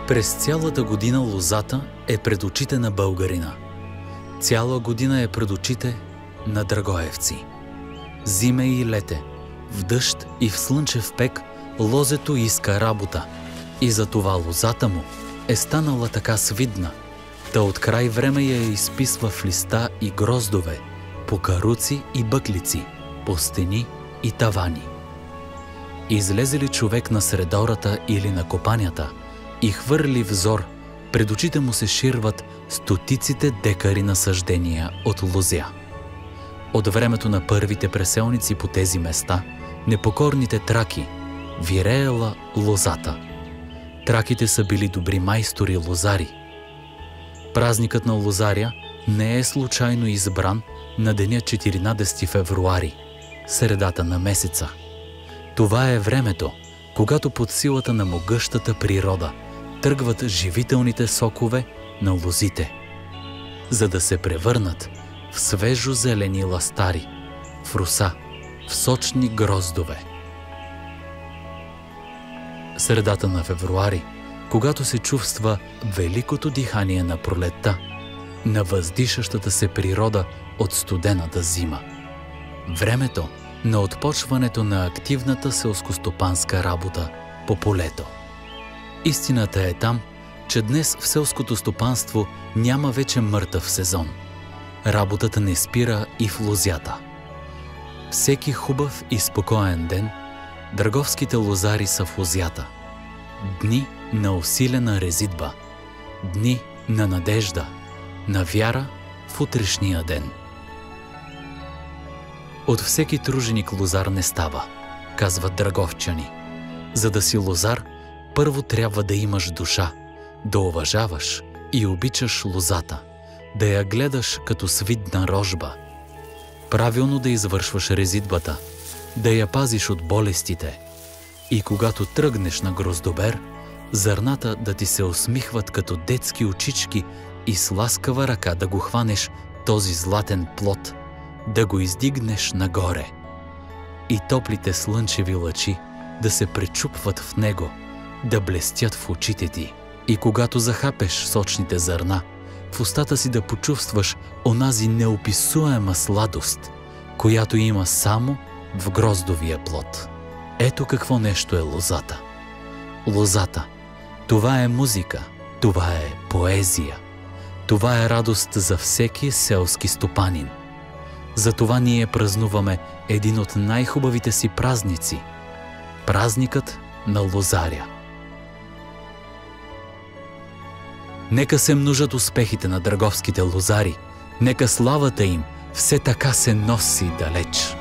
През цялата година лозата е пред очите на българина. Цяла година е пред очите на драгоевци. Зиме и лете, в дъжд и в слънчев пек, лозето иска работа. И затова лозата му е станала така свидна, та от край време я изписва в листа и гроздове, по каруци и бъклици, по стени и тавани. Излезе ли човек на средората или на копанята и хвърли взор, пред очите му се ширват стотиците декари насаждения от лозя. От времето на първите преселници по тези места, непокорните траки, виреела лозата. Траките са били добри майстори лозари. Празникът на лозаря не е случайно избран на деня 14 февруари, средата на месеца. Това е времето, когато под силата на могъщата природа тръгват живителните сокове на лозите, за да се превърнат в свежо зелени ластари, в роса, в сочни гроздове. Средата на февруари, когато се чувства великото дихание на пролетта, на въздишащата се природа от студената зима. Времето на отпочването на активната селскостопанска работа по полето. Истината е там, че днес в селското стопанство няма вече мъртъв сезон. Работата не спира и в лозята. Всеки хубав и спокоен ден драговските лозари са в лозята. Дни на усилена резидба, дни на надежда, на вяра в утрешния ден. От всеки труженик лозар не става, казват драговчани. За да си лозар, първо трябва да имаш душа, да уважаваш и обичаш лозата, да я гледаш като свидна рожба, правилно да извършваш резидбата, да я пазиш от болестите и когато тръгнеш на гроздобер, зърната да ти се усмихват като детски очички и с ласкава ръка да го хванеш този златен плод, да го издигнеш нагоре и топлите слънчеви лъчи да се пречупват в него, да блестят в очите ти. И когато захапеш сочните зърна, в устата си да почувстваш онази неописуема сладост, която има само в гроздовия плод. Ето какво нещо е лозата. Лозата – това е музика, това е поезия, това е радост за всеки селски стопанин. Затова ние празнуваме един от най-хубавите си празници – празникът на лозаря. Нека се множат успехите на драговските лозари, нека славата им все така се носи далеч.